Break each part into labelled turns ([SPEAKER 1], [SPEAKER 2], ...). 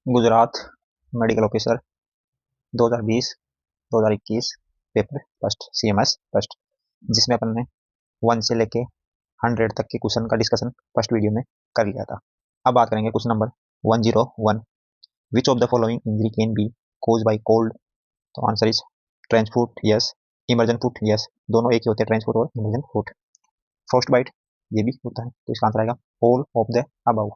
[SPEAKER 1] Gujarat medical officer 2020-2021 paper first CMS first, जिसमें अपन ने 1 से लेके 100 तक के क्वेश्चन का डिस्कशन फर्स्ट वीडियो में कर लिया था। अब बात करेंगे question number 101, which of the following injury can be caused by cold. तो answer is trench foot yes, immersion foot yes, दोनों एक ही होते हैं, ट्रेंच फुट और इमर्जन फुट। फर्स्ट बाइट ये भी होता है, तो इसका आंसर आएगा all of the above.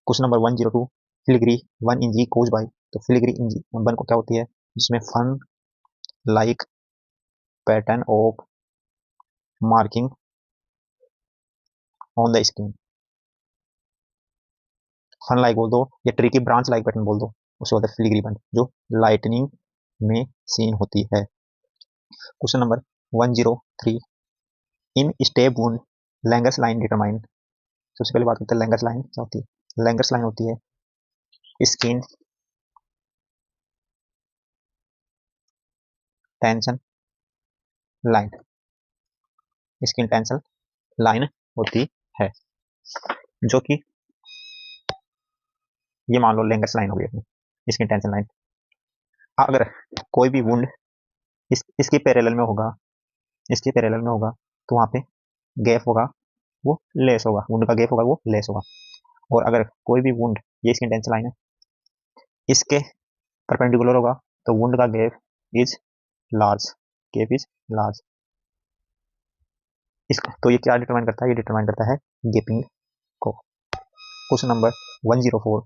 [SPEAKER 1] Question number 102, filigree वन इंजरी कोज बाय। तो फिलिग्री इंजरी वन को क्या होती है, जिसमें fern like pattern of marking on the skin, fern like बोल दो या ट्री की ब्रांच लाइक पैटर्न बोल दो, उसे होता है फिलिग्री बन, जो लाइटनिंग में सीन होती है। Question number 103, in stab wound Langer's line determine. सबसे पहले बात करते हैं लैंगर्स लाइन क्या होती है। लैंगर्स लाइन होती है skin tension line, skin tension line होती है, जो कि ये मान लो लैंगर्स लाइन हो गई अपनी स्किन टेंशन लाइन। अगर कोई भी वुंड इसके पैरेलल में होगा, इसके पैरेलल में होगा, तो वहां पे गैप होगा, वो लेस होगा, वुंड का गैप होगा वो लेस होगा। और अगर कोई भी वुंड, ये स्किन टेंशन लाइन है, इसके परपेंडिकुलर होगा, तो वुंड का gap is large, gap is large. इसका तो ये क्या डिटरमाइन करता है, ये डिटरमाइन करता है गैपिंग को। Question number 104,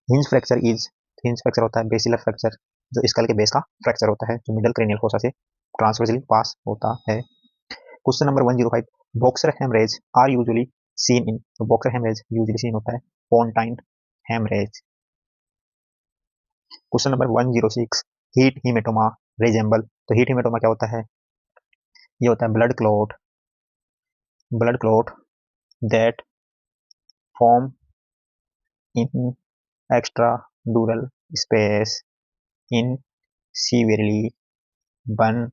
[SPEAKER 1] hinge fracture is, hinge fracture होता है बेसिलर फ्रैक्चर, जो स्कल के बेस का फ्रैक्चर होता है, जो मिडल क्रेनियल फोसा से ट्रांसवर्सली पास होता है। Question number 105, boxer haemorrhage are usually seen in. तो बॉक्सर हेमरेज यूजुअली सीन होता है pontine haemorrhage. Question number 106, heat haematoma resemble. तो हीट हीमेटोमा क्या होता है, ये होता है blood clot, blood clot that form in extra ड्यूरल space in severely burn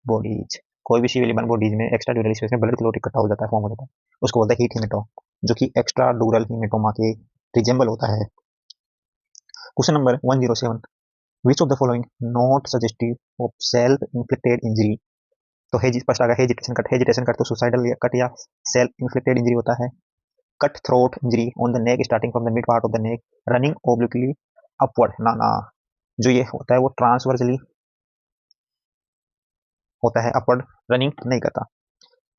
[SPEAKER 1] bodies. कोई भी सीवियरली बर्न बॉडीज में एक्स्ट्रा ड्यूरल स्पेस में ब्लड क्लॉट इकट्ठा हो जाता है, फॉर्म हो जाता है, उसको बोलते हैं हीट हीमेटोमा, जो कि एक्स्ट्रा ड्यूरल हीमेटोमा के रिजेंबल होता है। Question number 107, which of the following not suggestive of self inflicted injury. तो फर्स्ट आ गया हेजिटेशन कट, हेजिटेशन कट तो सुसाइडल कट या सेल्फ इन्फ्लिक्टेड इंजरी होता है। Cut throat injury on the neck starting from the mid part of the neck running obliquely upward, ना ना, जो ये होता है वो ट्रांसवर्सली होता है, अपवर्ड रनिंग नहीं करता।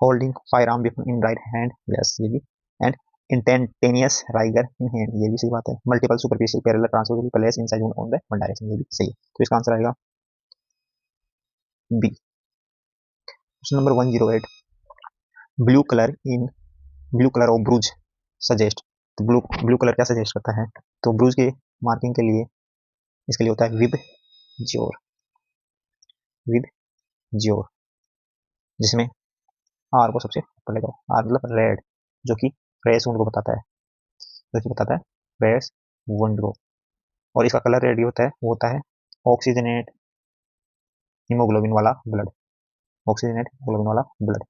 [SPEAKER 1] Holding firearm in right hand yes, ये भी, and instantaneous rigor in hand, ये भी सही बात है। Multiple superficial parallel transversely place incised on the one direction, ये भी सही है, तो इसका आंसर आएगा B. Question number 108, blue colour in, blue colour of bruise suggest. तो ब्लू कलर क्या सजेस्ट करता है, तो ब्रूज के मार्किंग के लिए इसके लिए होता है विद ज्योर, विद ज्योर, जिसमें आर को सबसे ऊपर ले जाओ, आर मतलब रेड, जो कि रेस वुंड को बताता है, जो कि बताता है रेस वुंड को। और इसका कलर रेड होता है, वो होता है ऑक्सीजनेट हीमोग्लोबिन वाला ब्लड, ऑक्सीजनेट हीमोग्लोबिन वाला ब्लड।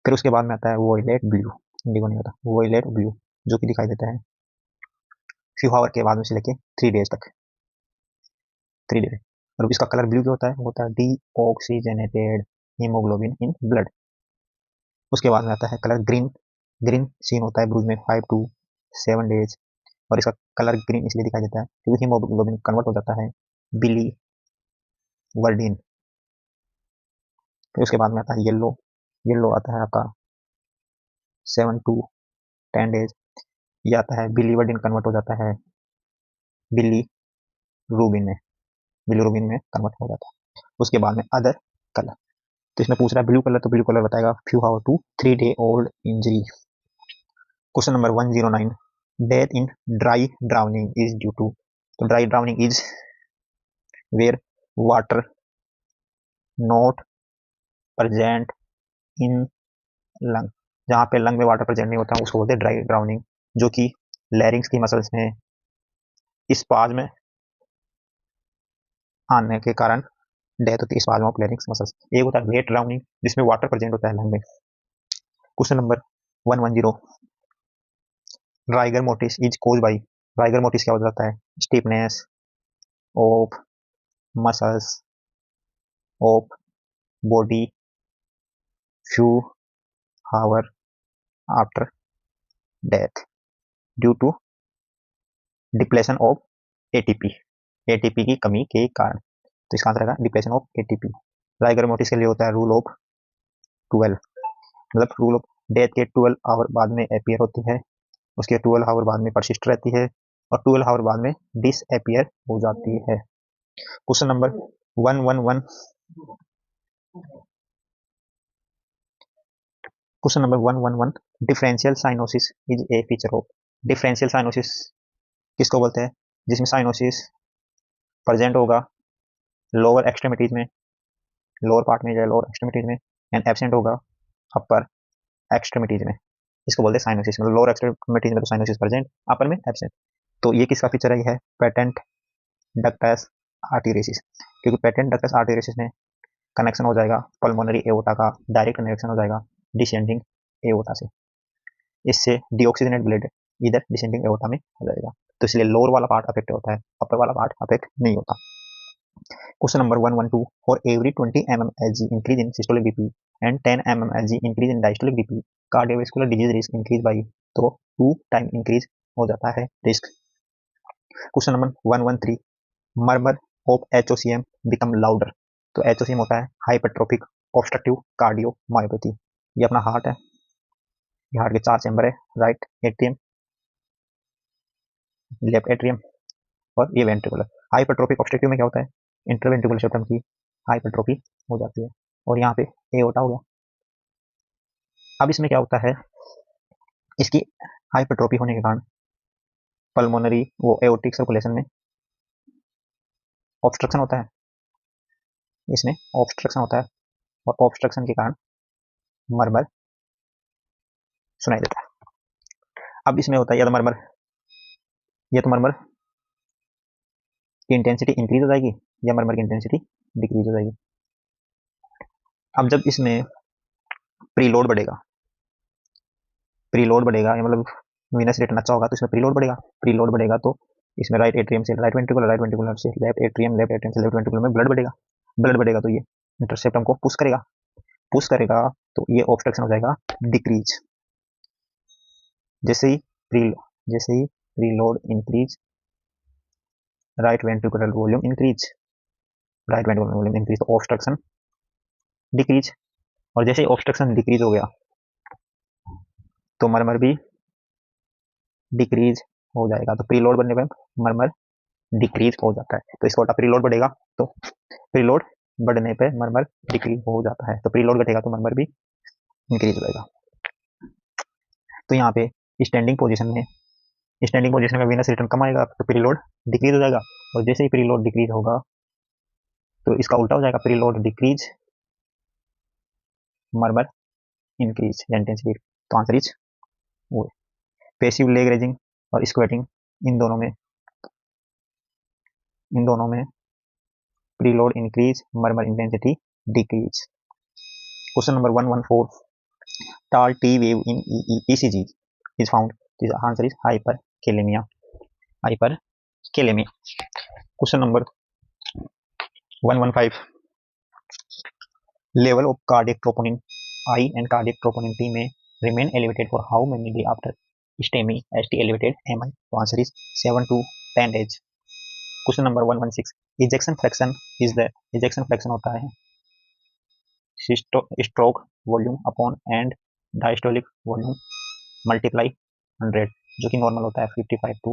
[SPEAKER 1] फिर उसके बाद में आता है वोयलेट ब्लू, इंडिगो नहीं होता, वोयलेट ब्लू, जो कि दिखाई देता है फ्यू आवर के बाद में से लेके 3 डेज तक, 3 डेज। और इसका कलर ब्लू क्या होता है, वो होता है D oxygenated haemoglobin in blood. उसके बाद में आता है कलर ग्रीन, ग्रीन सीन होता है ब्रूज में 5 to 7 डेज, और इसका कलर ग्रीन इसलिए दिखाई देता है क्योंकि हीमोग्लोबिन कन्वर्ट हो जाता है बिली वर्डिन। फिर उसके बाद में आता है येलो, येलो आता है आपका 7 to 10 डेज, ये आता है बिली वर्डिन कन्वर्ट हो जाता है बिली रूबिन में, बिली रूबिन में कन्वर्ट हो जाता है। उसके बाद में अदर कलर, तो इसमें पूछ रहा है ब्लू कलर, तो ब्लू कलर बताएगा फ्यू हाउ to 3 day old injury. Question number 109, death in dry drowning is due to. तो dry drowning is where water not present in lung, जहाँ पे लंग में वाटर प्रेजेंट नहीं होता उसको बोलते हैं ड्राई ड्राउनिंग, जो कि लैरिंग्स की मसल्स में स्पाज में आने के कारण डेथ होती है, स्पाज ऑफ लैरिंग्स मसल्स। एक होता है वेट ड्राउनिंग, जिसमें वाटर प्रेजेंट होता है लंग में। Question number 110, rigor mortis is caused by. Rigor mortis क्या हो जाता है? Stiffness of muscles of body few hour after death due to depletion of ATP, ATP की कमी के कारण। तो इसका आंसर रहेगा depletion of ATP. Rigor mortis के लिए होता है रूल ऑफ 12, मतलब रूल ऑफ डेथ के 12 आवर बाद में अपीयर होती है, उसके 12 आवर बाद में परसिस्ट रहती है और 12 आवर बाद में डिसअपीयर हो जाती है। Question number 111, question number 111, differential cyanosis is a feature of. Differential cyanosis किसको बोलते हैं? जिसमें साइनोसिस प्रेजेंट होगा लोअर एक्सट्रीमिटीज में, लोअर पार्ट में या लोअर एक्सट्रीमिटीज में, एंड एब्सेंट होगा अपर एक्सट्रीमिटीज में। इसको बोलते हैं साइनोसिस। मतलब लोअर एक्सट्रीमिटीज में तो साइनोसिस प्रेजेंट, अपर में एब्सेंट। तो ये किसका फीचर है? है पेटेंट डक्टस आर्टेरियोसिस, क्योंकि पेटेंट डक्टस आर्टेरियोसिस में कनेक्शन हो जाएगा पल्मोनरी एओर्टा का, डायरेक्ट कनेक्शन हो जाएगा डिसेंडिंग एओर्टा से। इससे डीऑक्सीजनेट ब्लड इधर डिसेंडिंग एओर्टा में हो जाएगा। तो इसलिए लोअर वाला पार्ट अफेक्ट होता है, अपर वाला पार्ट अफेक्ट नहीं होता। Question number 112, for every 20 mm Hg increase in systolic BP and 10 mm Hg increase in diastolic BP, cardiovascular disease risk increase by, तो 2 टाइम इंक्रीज हो जाता है risk. Question number 113, murmur of HOCM become louder. तो HOCM होता है hypertrophic obstructive cardiomyopathy. ये अपना heart है, ये हार्ट के 4 चैम्बर है, राइट एट्रियम, लेफ्ट एट्रियम और ये वेंट्रिकुलर। हाइपरट्रोफिक ऑब्स्ट्रक्टिव में क्या होता है? इंटरवेंट्रिकुलर सिस्टम की हाइपरट्रोफी हो जाती है और यहाँ पे एओर्टा हो गया। अब इसमें क्या होता है? इसकी हाइपरट्रोफी होने के कारण पल्मोनरी वो एओर्टिक सर्कुलेशन में ऑब्स्ट्रक्शन होता है, इसमें ऑब्स्ट्रक्शन होता है और ऑब्स्ट्रक्शन के कारण मर्मर सुनाई देता है। अब इसमें होता है या तो मर्मर की इंटेंसिटी इंक्रीज हो जाएगी या मर्मर की इंटेंसिटी डिक्रीज हो जाएगी। अब जब इसमें प्रीलोड बढ़ेगा या मतलब वीनस रेट अच्छा होगा तो इसमें प्रीलोड बढ़ेगा तो इसमें राइट एट्रियम से राइट वेंट्रिकुलर से लेफ्ट एट्रियम से लेफ्ट वेंट्रिकुलर में ब्लड बढ़ेगा तो ये इंटरसेप्टम को पुश करेगा तो ये ऑब्स्ट्रक्शन हो जाएगा डिक्रीज। जैसे ही preload increase, right ventricular volume increase, तो ऑब्स्ट्रक्शन डिक्रीज। और जैसे ही ऑब्स्ट्रक्शन डिक्रीज हो गया तो मर्मर भी डिक्रीज हो जाएगा। तो प्रीलोड बढ़ने पर मर्मर डिक्रीज हो जाता है। तो इसका उल्टा प्रीलोड बढ़ेगा तो प्रीलोड बढ़ने पे मर्मर डिक्रीज हो जाता है, तो प्रीलोड घटेगा तो मर्मर भी इंक्रीज हो जाएगा। तो यहाँ पे स्टैंडिंग पोजीशन में वीनस रिटर्न कम आएगा तो प्रीलोड डिक्रीज हो जाएगा, और जैसे ही प्रीलोड डिक्रीज होगा तो इसका उल्टा हो जाएगा, preload decrease murmur increase intensity. तो आंसर इज वो। पैसिव लेग रेजिंग और स्क्वेटिंग इन दोनों में preload increase murmur intensity decrease. Question number 114, tall T wave in ECG is found. The answer is hyperkalemia. Question number 115, level of cardiac troponin I and cardiac troponin T may remain elevated for how many days after STEMI elevated MI? So answer is 7 to 10 days. Question number 116, ejection fraction होता है stroke volume upon and diastolic volume multiply 100, जो कि normal होता है 55 to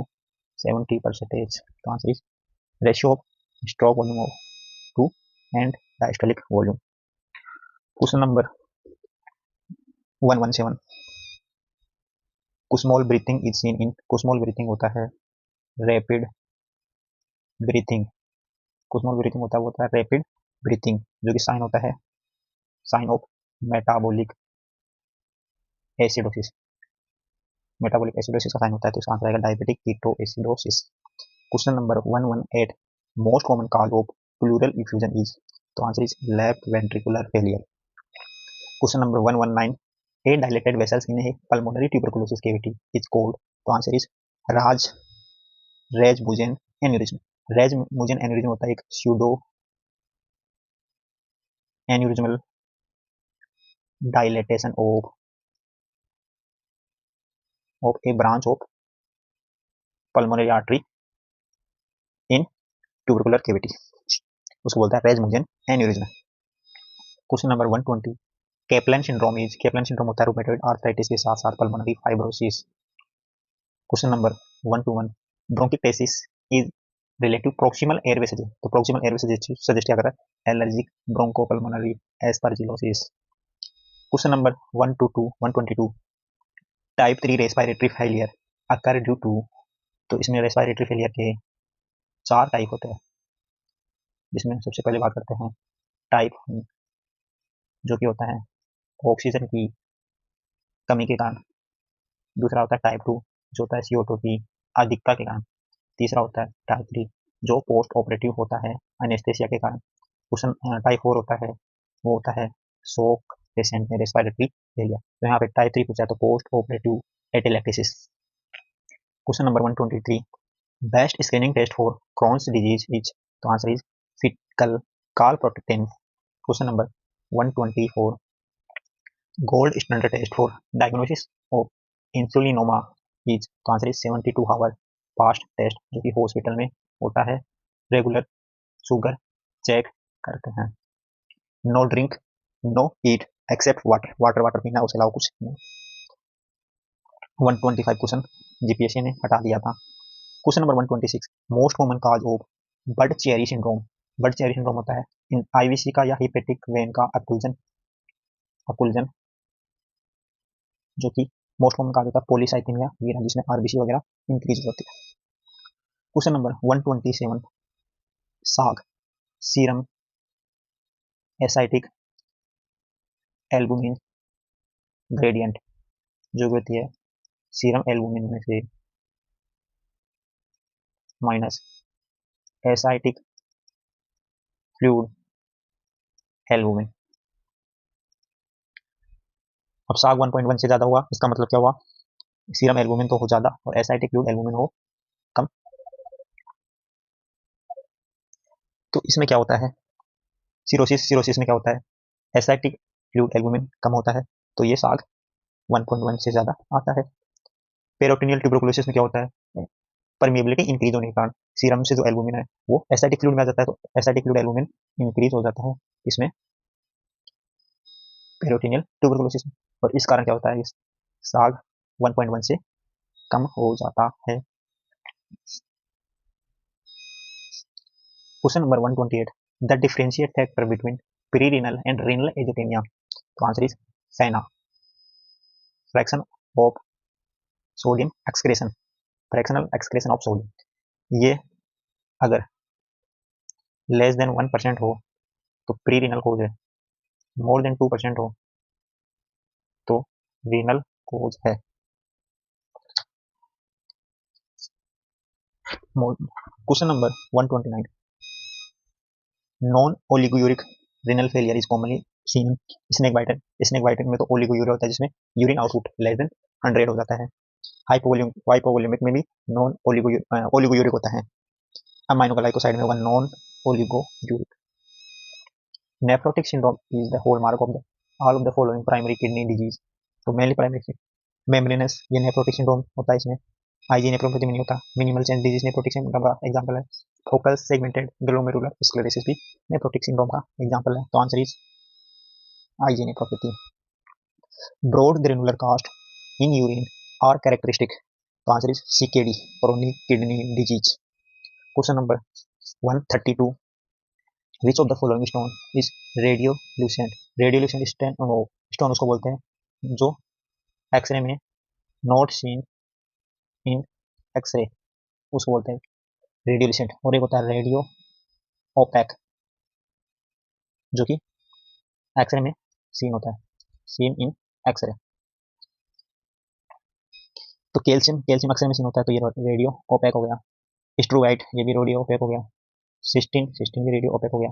[SPEAKER 1] 70%। तो answer is ratio of stroke volume to end diastolic volume. Question number 117, Kussmaul breathing is seen in. Kussmaul breathing होता है rapid breathing, होता है रैपिड ब्रीथिंग, जो कि साइन होता है साइन ऑफ मेटाबॉलिक एसिडोसिस का साइन होता है, तो इसका आंसर आएगा diabetic ketoacidosis. Question number 118, most common cause of pleural effusion is. तो answer is left ventricular failure. Question number 119, a dilated vessels in a pulmonary tuberculosis cavity is called। तो answer is Ras Rasmussen aneurysm. Rasmussen aneurysm होता है एक pseudo aneurysmal dilatation of a branch of pulmonary artery in tubercular cavity, उसको बोलता है Rasmussen aneurysm. Question number 120, Caplan syndrome होता है rheumatoid arthritis के साथ साथ pulmonary fibrosis. Question number 121, bronchiectasis is relative proximal airway suggest, तो प्रोक्सिमल एयरवे सजेस्ट क्या कर रहा है, allergic bronchopulmonary aspergillosis. Question number 122, type 3 respiratory failure occur due to, तो इसमें रेस्पिरेटरी फेलियर के 4 टाइप होते हैं, जिसमें सबसे पहले बात करते हैं टाइप 1 जो कि होता है ऑक्सीजन की कमी के कारण, दूसरा होता है टाइप 2 जो होता है CO2 की अधिकता के कारण, तीसरा होता है टाइप 3 जो पोस्ट ऑपरेटिव होता है एनेस्थेसिया के कारण। क्वेश्चन टाइप 4 होता है वो होता है शॉक पेशेंट में रेस्पिरेटरी फेलियर, तो यहाँ पे टाइप 3 पूछा तो post operative atelectasis. Question number 123, best screening test for Crohn's disease is, तो answer is faecal calprotectin. Question number 124, gold standard test for diagnosis of insulinoma is, तो answer is 72 hour fast test, जो कि hospital में होता है, regular sugar check करते हैं। No drink no ईट accept water पीना, उसके अलावा कुछ नहीं। 125 क्वेश्चन जीपीएससी ने हटा दिया था। Question number 126, most common cause of bird cherry syndrome होता है इन आईवीसी का या हिपेटिक वेन का अकुलजन, जो कि मोस्ट कॉमन काज होता है पॉलीसाइथेमिया वीरा, जिसमें आरबीसी वगैरह इंक्रीज होती है। क्वेश्चन नंबर 127, साग सीरम एसाइटिक एल्बुमिन ग्रेडियंट, जो होती है सीरम एल्बुमिन में से माइनस एसाइटिक फ्लूइड एल्बुमिन। अब साग 1.1 से ज्यादा हुआ, इसका मतलब क्या हुआ, सीरम एल्बुमिन तो हो ज्यादा और एसाइटिक फ्लूइड एल्बुमिन हो कम। तो इसमें क्या होता है, सिरोसिस में क्या होता है, एसाइटिक फ्लूइड एल्बुमिन कम होता है, तो ये साग 1.1 से ज्यादा आता है। पेरिटोनियल ट्यूबरकुलोसिस में क्या होता है, परमिएबिलिटी इंक्रीज होने के कारण सीरम से जो एल्बुमिन है वो एसाइटिक फ्लूइड में आ जाता है, तो एसाइटिक फ्लूइड एल्बुमिन इंक्रीज हो जाता है इसमें पेरिटोनियल ट्यूबरकुलोसिस में, और इस कारण क्या होता है, इस साग 1.1 से कम हो जाता है। Question number 128, the differentiate factor between prerenal and renal azotaemia, तो आंसर इज सैना, fraction of sodium excretion, fractional excretion of sodium, ये अगर लेस देन 1% हो तो प्री रीनल कोज है, मोर देन 2% हो तो रीनल कोज है। Question number 129, non oliguric renal failure is commonly seen snake bite में तो ओलिगोयूरिक होता है जिसमें यूरिन आउटपुट लेस देन 100 हो जाता है। हाइपोवोल्यूमिक में भी नॉन ओलिगोयूरिक होता है। अमाइनोग्लाइकोसाइड में होगा non oliguric. Nephrotic syndrome is the hallmark of the all of the following primary kidney disease, तो मेनली प्राइमरी मेम्ब्रेनस ये नेफ्रोटिक सिंड्रोम होता है, इसमें आईजी नेफ्रोपैथी में नहीं होता। Minimal change disease nephrotic syndrome का एग्जांपल है। फोकल सेगमेंटेड ग्लोमेरुलर स्क्लेरोसिस भी नेफ्रोटिक सिंड्रोम का एग्जांपल है, तो answer is Ig nephropathy. Broad granular cast in urine are characteristic, तो answer is CKD chronic kidney disease. Question number 132, which of the following stone is radiolucent stone उसको बोलते हैं जो x ray में not seen in x ray, उसको बोलते हैं रेडियोल्यूसेंट, और एक होता है रेडियो ओपैक जो कि एक्सरे में सीन होता है, सीन इन एक्सरे। तो कैल्शियम एक्सरे में सीन होता है, तो ये रेडियो ओपैक हो गया। स्ट्रूवाइट ये भी रेडियो ओपैक हो गया। सिस्टीन भी रेडियो ओपैक हो गया,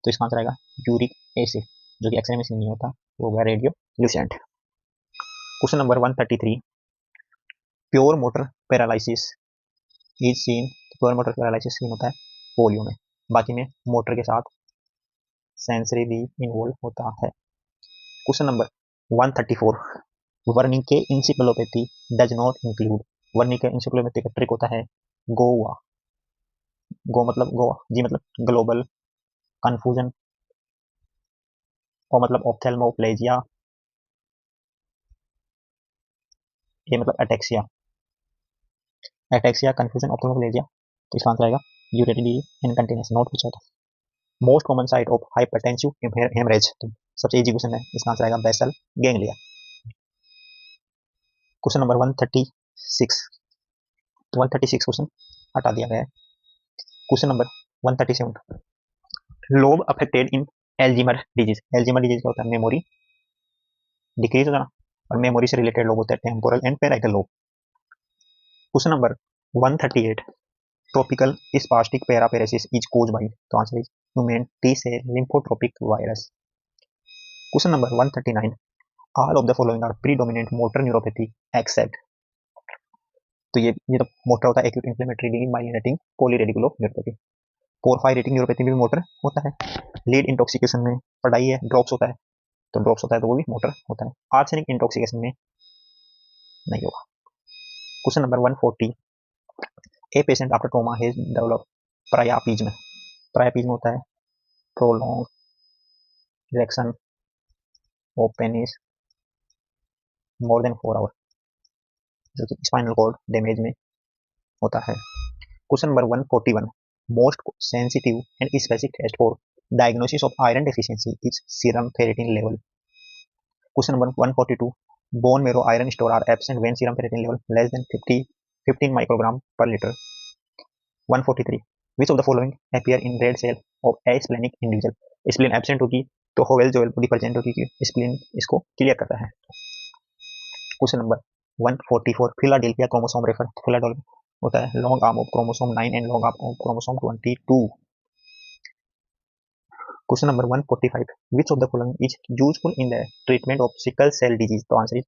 [SPEAKER 1] तो इसका आंसर आएगा यूरिक एसिड जो कि एक्सरे में सीन नहीं होता, वो हो गया radiolucent. Question number 133, pure motor paralysis is seen pure motor paralysis seen होता है पोलियो में, बाकी में मोटर के साथ सेंसरी भी इन्वॉल्व होता है। Question number 134, Wernicke encephalopathy does not include, Wernicke encephalopathy का ट्रिक होता है गोवा, गो मतलब गोवा, जी मतलब ग्लोबल, कंफ्यूजन, और मतलब ऑप्थेल्मोप्लेजिया, ये मतलब अटेक्सिया, अटेक्सिया कंफ्यूजन ऑप्थेल्मोप्लेजिया। तो इसका आंसर आएगा यूरेटिडी in continuous, not which out. Most common site of hypertensive haemorrhage, तो सबसे इजी क्वेश्चन है, इसका आंसर आएगा basal ganglia. Question number 136, 136 question हटा दिया गया है। Question number 137, lobe affected in Alzheimer disease, Alzheimer disease क्या होता है, मेमोरी डिक्रीज होता है, और मेमोरी से रिलेटेड लोग होते हैं temporal and parietal lobe. Question number 138, tropical spastic paraparesis is caused by, तो answer is human T cell lymphotropic virus. Question number 139, all of the following are predominant motor neuropathy except, तो ये तो motor होता है acute inflammatory myelinating polyradiculoneuropathy. पोरफाई रेटिंग neuropathy में भी मोटर होता है। लीड इंटॉक्सिकेशन में पढ़ाई है, ड्रॉप्स होता है, तो ड्रॉप्स होता है तो वो भी मोटर होता है। आर्सेनिक इंटॉक्सिकेशन में नहीं होगा। Question number 140, a patient after trauma has develop priapism, priapism होता है prolong erection of penis more than 4 hour, जो कि स्पाइनल कॉर्ड डैमेज में होता है। Question number 141, most sensitive and specific test for diagnosis of iron deficiency is serum ferritin level. Question number 142, bone marrow iron store are absent when serum ferritin level less than 15 microgram per litre. 143, which of the following appear in red cell of asplenic individual, spleen absent होगी तो hovel Joel body present होगी कि spleen इसको clear करता है। Question number 144, Philadelphia chromosome refer, Philadelphia होता है long arm of chromosome 9 and long arm of chromosome 22। Question number 145, which of the following is useful in the treatment of sickle cell disease, तो answer is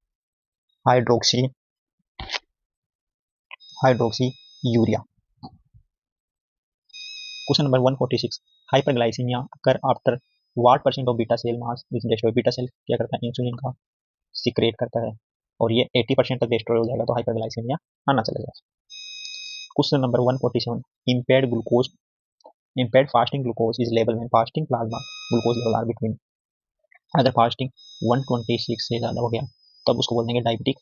[SPEAKER 1] hydroxyurea. Question number 146, hyperglycaemia occur after what percent of beta cell mass is destroyed, beta cell क्या करता है, insulin का secret करता है, और ये 80% तक डिस्ट्रॉय हो जाएगा तो हाइपरग्लाइसीमिया आना चलेगा। Question number 147, impaired fasting glucose is labeled when fasting plasma glucose level are between, अगर फास्टिंग 126 से ज़्यादा हो गया तब उसको बोल देंगे डायबिटिक,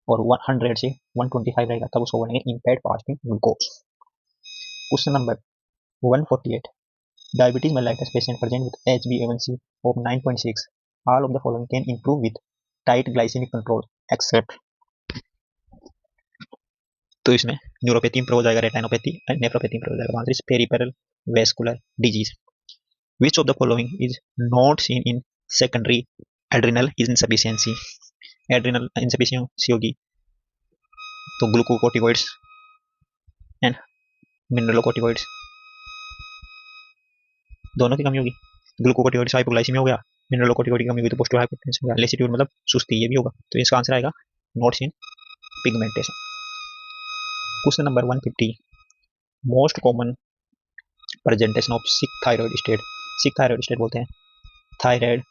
[SPEAKER 1] और 100 से 125 रहेगा तब उसको बोलेंगे impaired fasting glucose। Question number 148, diabetes mellitus patient present with HbA1c of 9.6, all of the following can improve with tight glycemic control except, तो इसमें न्यूरोपैथी इंप्रूव हो जाएगा, रेटाइनोपैथी एंड नेफ्रोपैथी इंप्रूव हो जाएगा। Answer is peripheral vascular disease. Which of the following is not seen in secondary adrenal insufficiency, adrenal insufficiency होगी तो glucocorticoids and mineralocorticoids दोनों की कमी होगी, ग्लूकोकोर्टिकोइड्स हाइपोग्लाइसीमिया हो गया, मिनरलोकोर्टिकोइड की कमी होगी तो पोस्टो हाइपोटेंशन हो गया, लेसिट्यूड मतलब सुस्ती, ये भी होगा, तो इसका आंसर आएगा not seen pigmentation. Question number 150, most common presentation of sick thyroid state, sick thyroid state बोलते हैं thyroid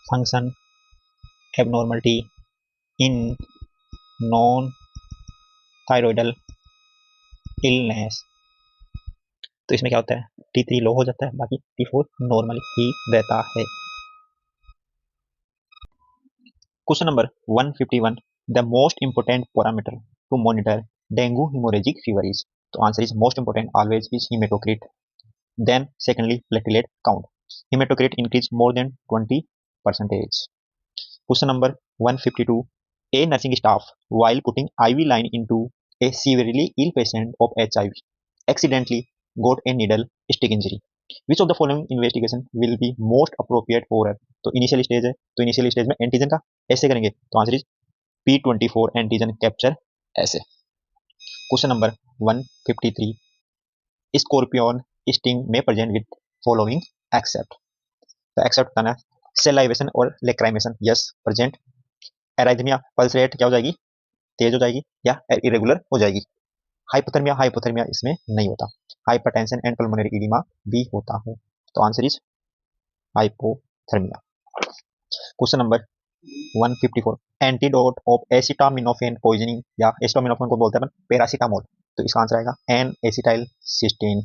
[SPEAKER 1] function abnormality in non thyroidal illness, तो इसमें क्या होता है, T3 लो हो जाता है, बाकी T4 नॉर्मल ही रहता है। Question number 151, the most important parameter to monitor dengue haemorrhagic fever is, तो answer is most important always is haematocrit, then secondly platelet count, haematocrit increase more than 20%। Question number 152, a nursing staff while putting IV line into a severely ill patient of HIV accidentally got a needle stick injury, which of the following investigation will be most appropriate for her, तो initial stage है तो initial stage में antigen का ऐसे करेंगे तो answer is P24 antigen capture ऐसे। Question number 153, scorpion sting में प्रेजेंट विद फॉलोइंग एक्सेप्ट, तो एक्सेप्ट करना सेलाइवेशन और लेक्राइमेशन, यस प्रेजेंट, एराइथमिया पल्स रेट क्या हो जाएगी, तेज हो जाएगी या इरेगुलर हो जाएगी। हाइपोथर्मिया हाइपोथर्मिया इसमें नहीं होता। हाइपरटेंशन एंड पल्मोनरी एडिमा भी होता है। तो answer is hypothermia. Question number 154, antidote of acetaminophen poisoning या एसिटामिनोफेन को बोलते हैं पैरासीटामोल, तो इसका आंसर आएगा एन एसिटाइल सिस्टीन।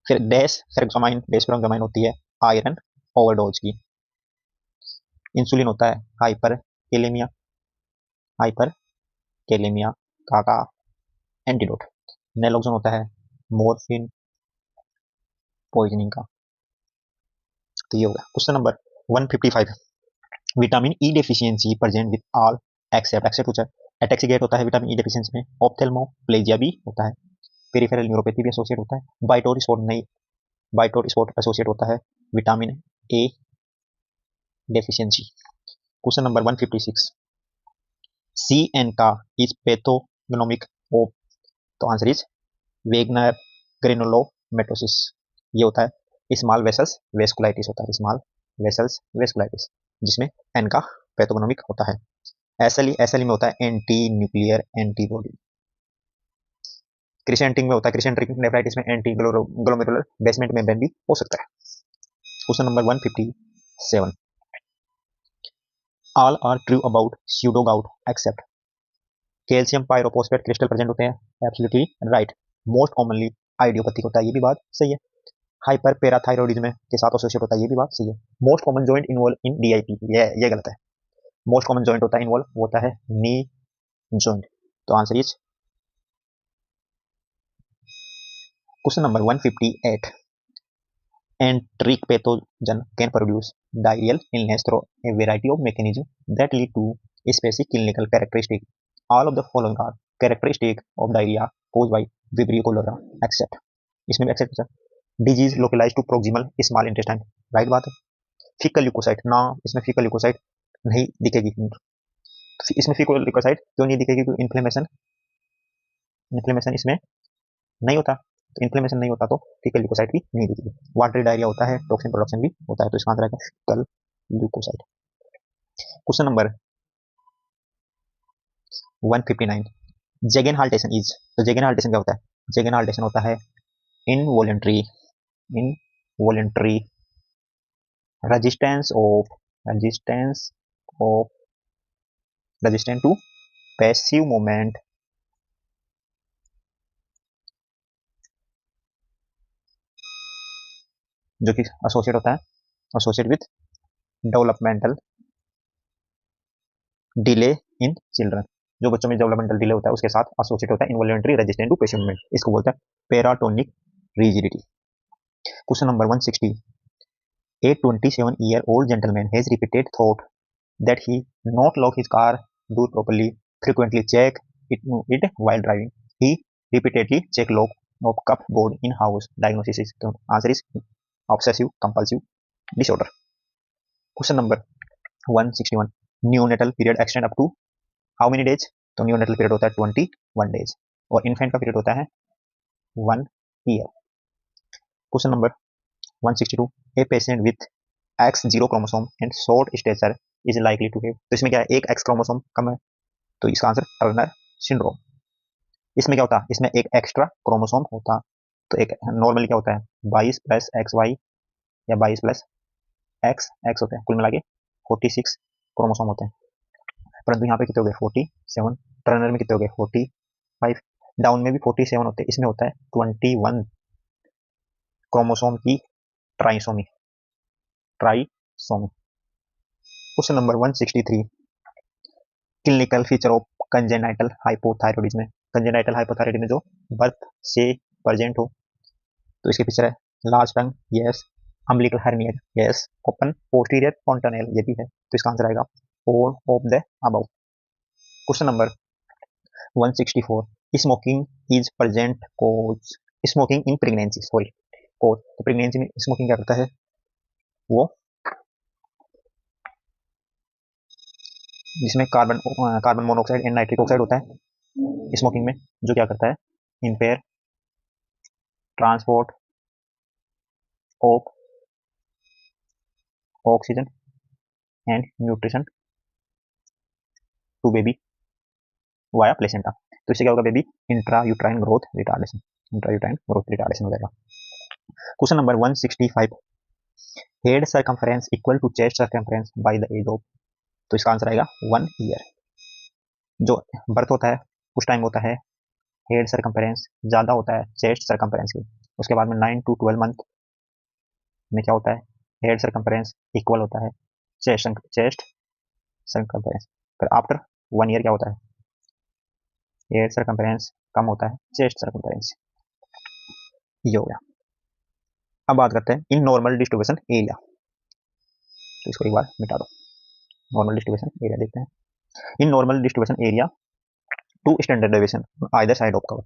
[SPEAKER 1] फिर डेस्प्रोग्रामाइन होती है आयरन ओवरडोज की। इंसुलिन होता है हाइपर कैलेमिया का एंटीडोट। नेलोक्सोन होता है मोर्फिन पॉइजनिंग का। तो ये होगा question number 155, vitamin E deficiency present with all except पूछा है। एटैक्सीगेट होता है विटामिन ई डेफिशिएंसी में। ऑप्थेल्मोप्लेजिया भी होता है। पेरिफेरल न्यूरोपैथी भी एसोसिएट होता है। बाइटोर स्पॉट एसोसिएट होता है vitamin A deficiency. Question number 156, C ANCA is pathognomonic of, तो आंसर इज वेगनर ग्रेनुलोमेटोसिस। ये होता है स्मॉल वेसल्स वेस्कुलाइटिस होता है, स्मॉल वेसल्स वेस्कुलाइटिस, जिसमें एन का पैथोग्नोमिक होता है। एसएलई में होता है एंटी न्यूक्लियर एंटीबॉडी। क्रिसेंटिक में होता है क्रिसेंट्रिक नेफ्राइटिस में एंटी ग्लोमेरुलर बेसमेंट मेम्ब्रेन भी हो सकता है। Question number 157, all are true about pseudo gout except, calcium pyrophosphate crystal present होते हैं, absolutely right. Most commonly idiopathic होता है, ये भी बात सही है। हाइपर पैराथायरॉइडिज्म के साथ एसोसिएट होता है, ये भी बात सही है। Most common joint involve in DIP, ये गलत है। मोस्ट कॉमन जॉइंट होता है इन्वॉल्व होता है नी जॉइंट। तो answer is question number 158, enteric pathogen can produce diarrheal illness through a variety of mechanisms that lead to a specific clinical characteristic. All of the following are characteristic of diarrhea caused by Vibrio cholera except, इसमें भी except disease localize to proximal small intestine, right बात है। Faecal leucocyte ना, इसमें faecal leucocyte नहीं दिखेगी। इसमें faecal leucocyte क्यों नहीं दिखेगी? क्योंकि इन्फ्लेमेशन इसमें नहीं होता, तो इन्फ्लेमेशन नहीं होता तो फीकल ल्यूकोसाइट भी नहीं दिखेगी। वाटरी डायरिया होता है, टॉक्सिन प्रोडक्शन भी होता है, तो इसका आंसर आएगा faecal leucocyte. Question number 159, gegenhalten is, तो जेगेनहाल्टेशन क्या होता है? जेगेनहाल्टेशन होता है involuntary resistance of resistant to passive movement जो कि एसोसिएट होता है with developmental delay in children, जो बच्चों में डेवलपमेंटल डिले होता है उसके साथ एसोसिएट होता है involuntary resistant to passive movement, इसको बोलते हैं paratonic rigidity. Question number 160, a 27-year-old gentleman has repeated thought that he not lock his car door properly, frequently check it while driving. He repeatedly check lock of cupboard in house. Diagnosis is, the answer is obsessive compulsive disorder. Question number 161, neonatal period extend up to how many days? तो neonatal period होता है 21 days और infant का period होता है 1 year. Question number 162, a patient with X0 chromosome and short stature is likely to have, तो इसमें क्या है? एक X क्रोमोसोम कम है, तो इसका आंसर टर्नर सिंड्रोम। इसमें क्या होता है? इसमें एक एक्स्ट्रा क्रोमोसोम होता, तो एक नॉर्मली क्या होता है 22 प्लस XY या 22 प्लस XX होते हैं, कुल मिला के 46 क्रोमोसोम होते हैं, परंतु यहाँ पे कितने हो गए 47, टर्नर में कितने हो गए 45, डाउन में भी 47 होते हैं, इसमें होता है 21 क्रोमोसोम की trisomy. Question number 163, clinical feature of congenital hypothyroidism. Congenital hypothyroidism जो बर्थ से प्रेजेंट हो, तो इसके फीचर है large tongue, yes, umbilical hernia, yes, open posterior fontanelle, ये भी है, तो इसका आंसर आएगा all of the above. Question number 164, smoking is present cause, smoking in pregnancy, sorry cause, तो प्रेगनेंसी में स्मोकिंग क्या करता है? वो जिसमें carbon monoxide and nitric oxide होता है स्मोकिंग में, जो क्या करता है? Impair transport of oxygen and nutrition to baby via placenta, तो इससे क्या होगा baby, intra uterine growth retardation, intra uterine growth retardation हो जाएगा। Question number 165, head circumference equal to chest circumference by the age of, तो इसका answer आएगा 1 year. जो बर्थ होता है उस टाइम होता है हेड सर्कमफरेंस ज़्यादा होता है चेस्ट सर्कमफरेंस के, उसके बाद में 9 to 12 मंथ में क्या होता है, हेड सर्कमफरेंस इक्वल होता है चेस्ट सर्कमफरेंस, फिर आफ्टर 1 ईयर क्या होता है, हेड सर्कमफरेंस कम होता है चेस्ट सर्कमफरेंस। ये हो गया। अब बात करते हैं इन नॉर्मल डिस्ट्रीब्यूशन एरिया, तो इसको एक बार मिटा दो। नॉर्मल डिस्ट्रीब्यूशन एरिया देखते हैं। In normal distribution area two standard deviation either side of curve,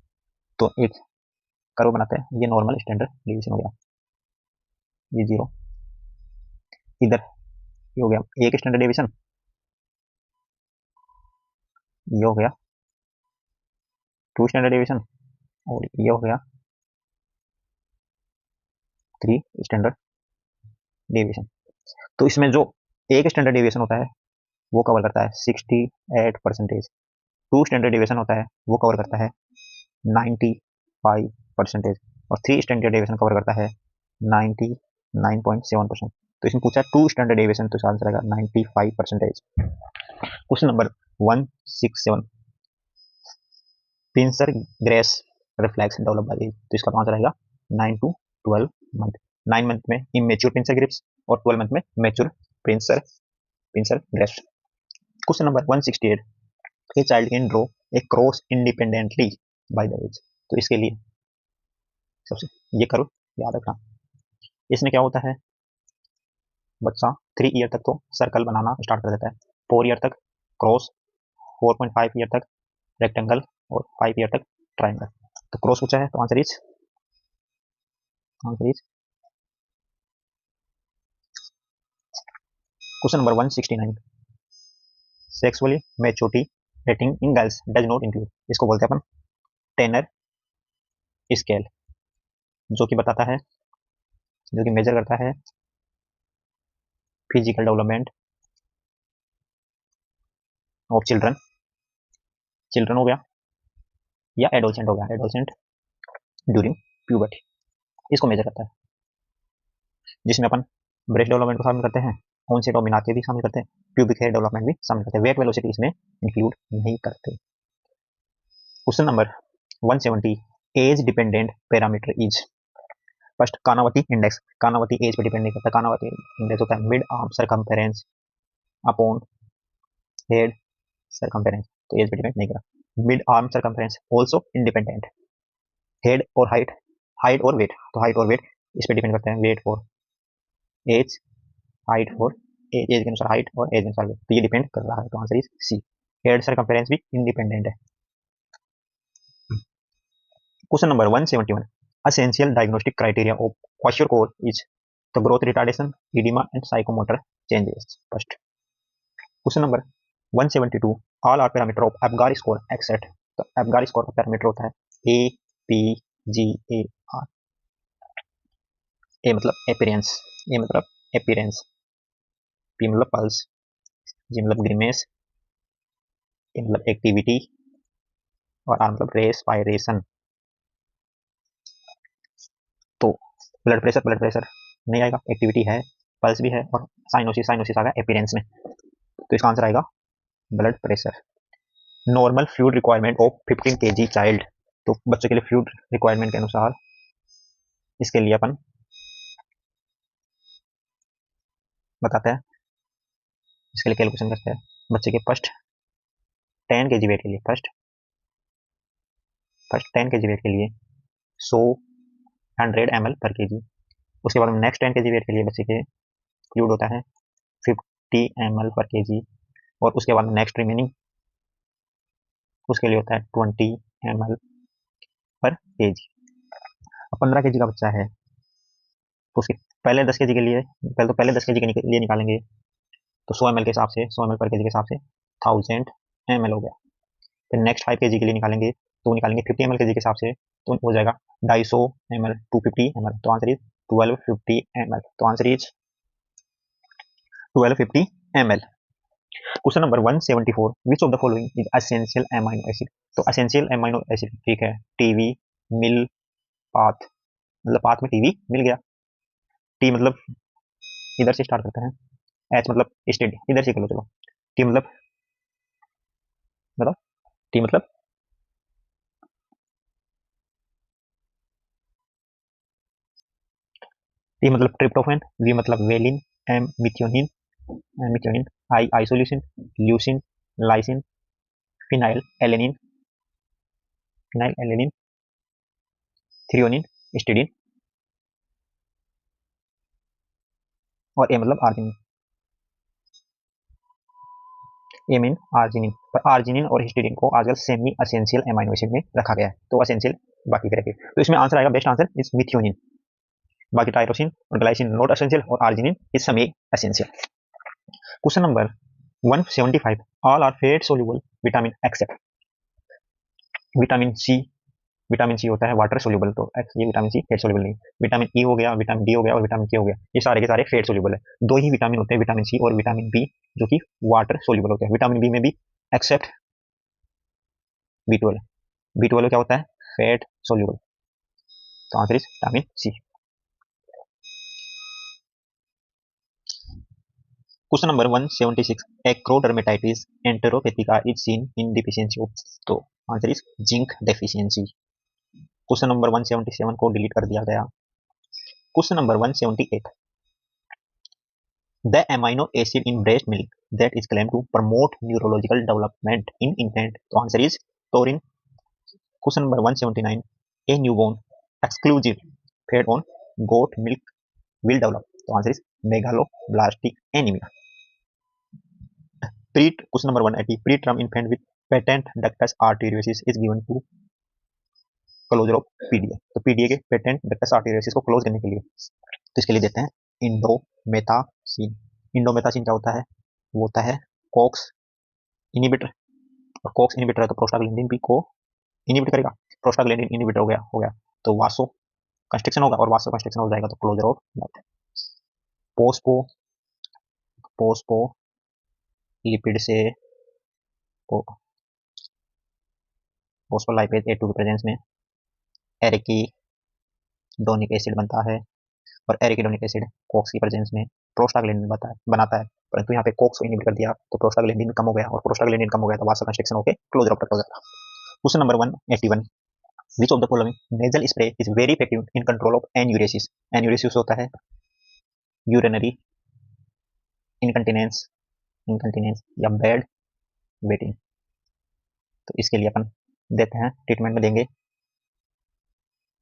[SPEAKER 1] तो एक कर्व बनाते हैं, ये नॉर्मल स्टैंडर्ड डेविएशन हो गया, ये 0, इधर ये हो गया एक स्टैंडर्ड डेविएशन, ये हो गया 2 स्टैंडर्ड डेविएशन, और ये हो गया 3 स्टैंडर्ड डेविएशन। तो इसमें जो एक स्टैंडर्ड डेविएशन होता है वो कवर करता है 68%, 2 स्टैंडर्ड डेविएशन होता है वो कवर करता है 95%, और 3 स्टैंडर्ड डेविएशन कवर करता है 99.7%। तो इसमें पूछा 2 स्टैंडर्ड डेविएशन, तो इसका आंसर आएगा 95%। Question number 167, pincer grasp reflex develop by age, तो इसका आंसर आएगा 9 to 12 मंथ। 9 मंथ में इमेच्योर पिंसर ग्रिप्स और 12 मंथ में mature pincer grasp. Question number 168, a child can draw a cross independently by the age, तो इसके लिए सबसे ये करो याद रखना। इसमें क्या होता है, बच्चा 3 ईयर तक तो सर्कल बनाना स्टार्ट कर देता है, 4 ईयर तक क्रॉस, 4.5 ईयर तक रेक्टेंगल, और 5 ईयर तक ट्राइंगल। तो क्रॉस पूछा है, तो answer is question number 169, sexually maturity rating in girls does not include, इसको बोलते हैं अपन टेनर स्केल, जो कि बताता है, जो कि मेजर करता है फिजिकल डेवलपमेंट ऑफ चिल्ड्रन हो गया, या एडोलसेंट हो गया, एडोलसेंट ड्यूरिंग प्यूबर्टी, इसको मेजर करता है, जिसमें अपन ब्रेस्ट डेवलपमेंट को शामिल करते हैं, ऑनसेट ऑफ मेनार्के भी शामिल करते हैं, प्यूबिक हेयर डेवलपमेंट भी शामिल करते हैं, वेट वेलोसिटी इसमें इंक्लूड नहीं करते। Question number 170, age dependent parameter is, first Kanawati index, Kanawati age पे डिपेंड नहीं करता, कानावती इंडेक्स होता है mid arm circumference upon head circumference, तो एज पे डिपेंड नहीं करा। Mid arm circumference also independent, head और हाइट और वेट, तो हाइट और वेट इस पे डिपेंड करते हैं, वेट और एज, हाइट और एज के अनुसार हाइट और एज के अनुसार वेट, तो ये डिपेंड कर रहा है, तो answer is C, head circumference भी इंडिपेंडेंट है। Question number 171, essential diagnostic criteria of kwashiorkor is the growth retardation, edema and psychomotor changes. First, question number 172, all are parameter of APGAR score except, तो APGAR score का parameter होता है A P G A R, A मतलब appearance, A मतलब appearance, P मतलब pulse, G मतलब grimace, A मतलब activity, और R मतलब respiration। तो ब्लड प्रेशर नहीं आएगा, एक्टिविटी है, पल्स भी है, और साइनोसिस आ गया अपीयरेंस में, तो इसका आंसर आएगा blood pressure. Normal fluid requirement of 15 kg child, तो बच्चे के लिए फ्लूइड रिक्वायरमेंट के अनुसार इसके लिए अपन बताते हैं, इसके लिए कैलकुलेशन करते हैं, बच्चे के फर्स्ट 10 kg वेट के लिए, फर्स्ट 10 kg वेट के लिए 100 ml पर kg, उसके बाद नेक्स्ट 10 kg वेट के लिए बच्चे के फ्लूइड होता है 50 ml पर kg, और उसके बाद नेक्स्ट रिमेनिंग उसके लिए होता है 20 ml पर kg। 15 kg का बच्चा है, तो उसके पहले 10 kg के लिए, पहले 10 kg के लिए निकालेंगे, तो 100 ml के हिसाब से, 100 ml पर kg के हिसाब से 1000 ml हो गया। फिर नेक्स्ट 5 kg के लिए निकालेंगे, तो निकालेंगे 50 ml kg के हिसाब से, तो हो जाएगा 250 ml, 250 ml, तो आंसर इज 1250 ml, तो answer is 1250 ml। Question number 174, which of the following is essential amino acid. तो एसेंशियल एमाइनो एसिड ठीक है, टीवी, मिल, पाथ, मतलब पाथ में टीवी मिल गया, टी मतलब इधर से स्टार्ट करते हैं, एच मतलब स्टेडी, इधर से कर लो चलो, टी मतलब बताओ, टी मतलब टी मतलब ट्रिप्टोफैन, वी मतलब valine, M methionine, methionine, I isoleucine, leucine, lysine, phenylalanine, phenylalanine, threonine, histidine, और ए मतलब आर्जिनिन, ए मीन आर्जिनिन। पर आर्जिनिन और हिस्टीडीन को आजकल सेमी असेंशियल एमाइनो एसिड में रखा गया है, तो असेंशियल बाकी के रखे, तो इसमें आंसर आएगा, बेस्ट आंसर इज मिथ्योनिन। बाकी टाइरोसिन और ग्लाइसिन नॉट असेंशियल, और arginine is semi essential. Question number 175, all are fat soluble vitamin except vitamin C. Vitamin C होता है वाटर सोल्यूबल, तो ये विटामिन सी फेट सोल्यूबल नहीं। Vitamin E हो गया, विटामिन डी हो गया, और विटामिन के हो गया, ये सारे के सारे फेट सोल्यूबल है। दो ही विटामिन होते हैं, विटामिन सी और विटामिन बी, जो कि वाटर सोल्यूबल होते हैं। विटामिन बी में भी एक्सेप्ट B12, B12 क्या होता है, फैट सोल्यूबल, तो answer is vitamin C. Question number 176, acrodermatitis enteropathica is seen in deficiency of, तो answer is zinc deficiency. Question number 177 को डिलीट कर दिया गया। Question number 178, the amino acid in breast milk that is claim to promote neurological development in infant, तो answer is taurine. Question number 179, a newborn exclusive fed on goat milk will develop, तो answer is megaloblastic anaemia. Question number 180, preterm infant with patent ductus arteriosus is given to closure of PDA, तो PDA के patent ductus arteriosus को close करने के लिए, तो इसके लिए देते हैं इंडोमेथासिन। इंडोमेथासिन क्या होता है, वो होता है कॉक्स इनिबिटर, और कॉक्स इनिबिटर है तो प्रोस्टाग्लैंडिन भी को इनिबिट करेगा, प्रोस्टाग्लैंडिन इनिबिटर हो गया तो वासो कंस्ट्रक्शन होगा, और वासो कंस्ट्रक्शन हो जाएगा तो क्लोजर ऑफ डेथ। पोस्पो पोस्पो लिपिड से फोस्फोलाइपेज A2 की प्रेजेंस में एरिकीडोनिक एसिड बनता है, और एरिकीडोनिक एसिड कोक्स की प्रेजेंस में प्रोस्टाग्लैंडिन बनाता है, परंतु यहाँ पे कोक्स को इनहिबिट कर दिया तो प्रोस्टाग्लैंडिन कम हो गया, और प्रोस्टाग्लैंडिन कम हो गया तो वासो कंस्ट्रक्शन होकर क्लोजर ऑफ हो जाएगा। Question number 181, which of the following nasal spray is very effective in control of enuresis. Enuresis होता है यूरिनरी इनकंटिनेंस इनकंटिनेंस या बैड वेटिंग, तो इसके लिए अपन देते हैं ट्रीटमेंट में देंगे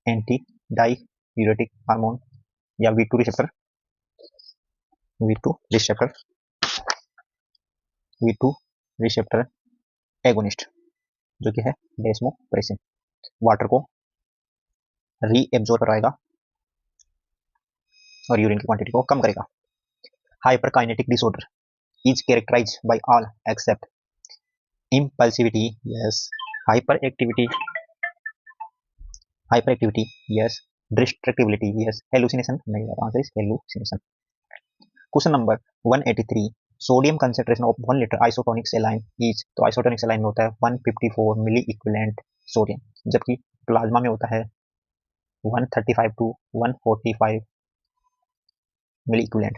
[SPEAKER 1] एंटी डाईयूरेटिक हार्मोन या V2 receptor V2 receptor V2 receptor agonist, जो कि है डेस्मोप्रेसिन, वाटर को रीएब्जॉर्ब कराएगा और यूरिन की क्वांटिटी को कम करेगा। Hyperkinetic disorder is characterised by all except impulsivity, yes, hyperactivity, hyperactivity, yes, distractibility, yes, hallucination नहीं है, answer is hallucination। Question number 183, sodium concentration of 1 litre isotonic saline is, तो आइसोटोनिक सैलाइन में होता है 154 मिली इक्विवेलेंट सोडियम, जबकि plasma में होता है 135 to 145 milliequivalent.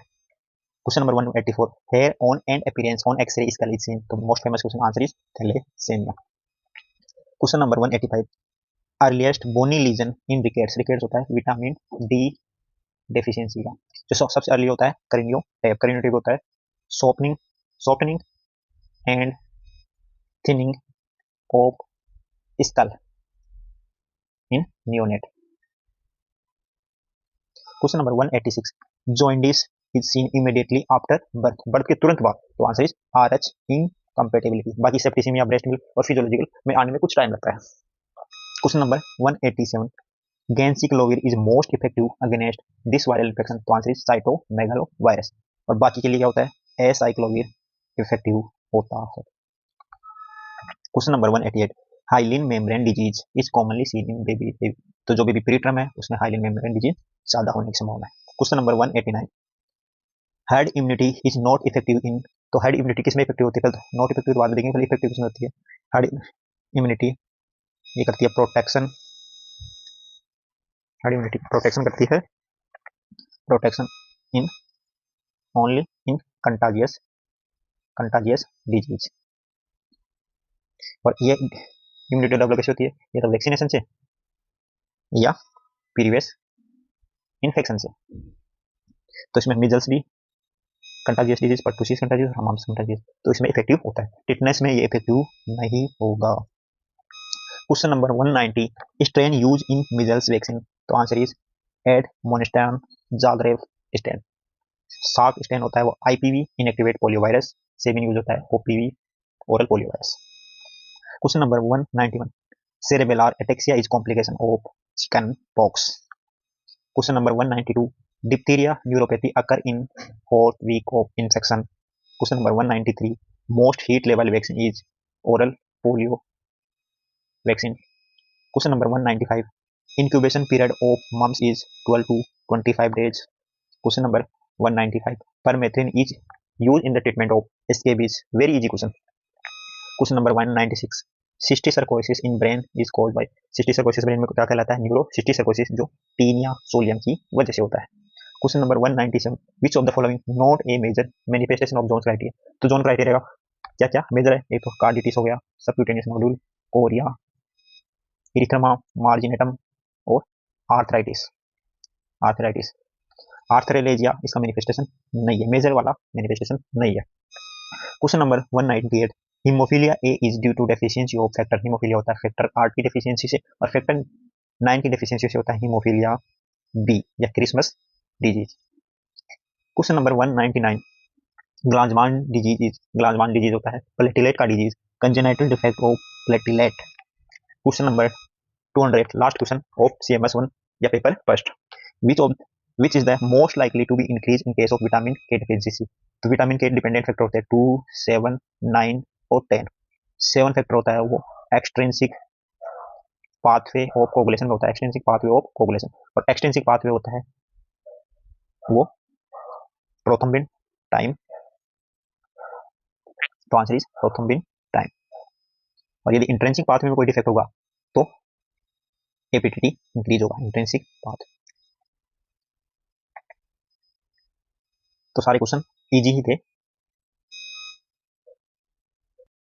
[SPEAKER 1] Question number 184, hair on end appearance on X ray skull is seen, तो most famous question answer is thalassaemia. Question number 185, earliest bony lesion in rickets, rickets होता है vitamin D deficiency का, जो सबसे early होता है करेनियो tap, करेनियो tap होता है softening softening and thinning of skull in neonate. Question number 186, jaundice is seen immediately after birth, birth के तुरंत बाद, तो आंसर इज RH इनकम्पेटिबिलिटी। बाकी सेप्टिसिमिया ब्रेस्ट मिल्क और फिजियोलॉजिकल में आने में कुछ टाइम लगता है। Question number 187, ganciclovir is most effective against this viral infection, तो आंसर इज साइटोमेगालो वायरस, और बाकी के लिए क्या होता है एसाइक्लोविर इफेक्टिव होता है। Question number 188, hyaline membrane disease is commonly seen in baby, तो जो बेबी प्रीटर्म है उसमें हाइलिन मेम्ब्रेन डिजीज ज्यादा होने की संभावना है। Question number 189, herd immunity is not effective in तो हेड इम्यूनिटी किसमें इफेक्टिव होती है, पहले नॉट इफेक्टिव बाद में देखेंगे, पहले इफेक्टिव किसमें होती है। हेड इम्यूनिटी ये करती है प्रोटेक्शन, हेड इम्यूनिटी प्रोटेक्शन करती है, protection in only in contagious disease. और ये इम्यूनिटी डेवलप कैसे होती है, ये तो वैक्सीनेशन से या प्रीवियस इन्फेक्शन से। तो इसमें मिजल्स भी contagious disease, pertussis contagious, हमाम्स contagious, तो इसमें इफेक्टिव होता है। टिटनेस में ये इफेक्टिव नहीं होगा। Question number 190, strain use in measles vaccine, तो आंसर इज एड मोनेस्टान जागरेव स्ट्रेन। साक स्ट्रेन होता है वो आईपीवी इनएक्टिवेट पोलियो वायरस से भी यूज होता है, OPV oral polio virus. Question number 191, cerebellar ataxia is complication of chicken pox. Question number 192, diphtheria neuropathy occur in 4th week of infection. Question number 193, most heat level vaccine is oral polio vaccine. Question number 195, incubation period of mumps is 12 to 25 days. Question number 195, permethrin is used in the treatment of scabies. Very easy question. Question number 196, cysticercosis in brain is called by, cysticercosis brain में क्या कहलाता है, न्यूरोसिस्टिसर्कोसिस, जो taenia solium की वजह से होता है। Question number 197, which of the following not a major manifestation of Jones criteria, तो जोन क्राइटेरिया क्या क्या मेजर है, एक तो कार्डिटिस हो गया, subcutaneous nodule, chorea, erythema marginatum और आर्थराइटिस, आर्थराइटिस, आर्थरेलेजिया इसका मैनिफेस्टेशन नहीं है, मेजर वाला मैनिफेस्टेशन नहीं है। Question number 198, haemophilia A is due to deficiency of factor, haemophilia होता है फैक्टर 8 की डेफिशिएंसी से, और फैक्टर 9 की डेफिशिएंसी से होता है हीमोफीलिया बी या Christmas disease. Question number 199, Glanzmann disease होता है प्लेटिलेट का disease, congenital defect of platelet. Question number 200, last question of CMS 1 या paper first, which is the most likely to be increase in case of vitamin K deficiency, तो vitamin K dependent factor होते हैं 2, 7, 9 और 10। 7 factor होता है वो extrinsic pathway of coagulation होता है, एक्सट्रिंसिक पाथवे ऑफ कोगुलेशन, और एक्सट्रिंसिक पाथवे होता है वो प्रोथम्बिन टाइम, तो आंसर इज प्रोथम्बिन टाइम। और यदि इंट्रिंसिक पाथवे में कोई डिफेक्ट होगा तो एपीटीटी इंक्रीज होगा, इंट्रिंसिक पाथ। तो सारे क्वेश्चन इजी ही थे।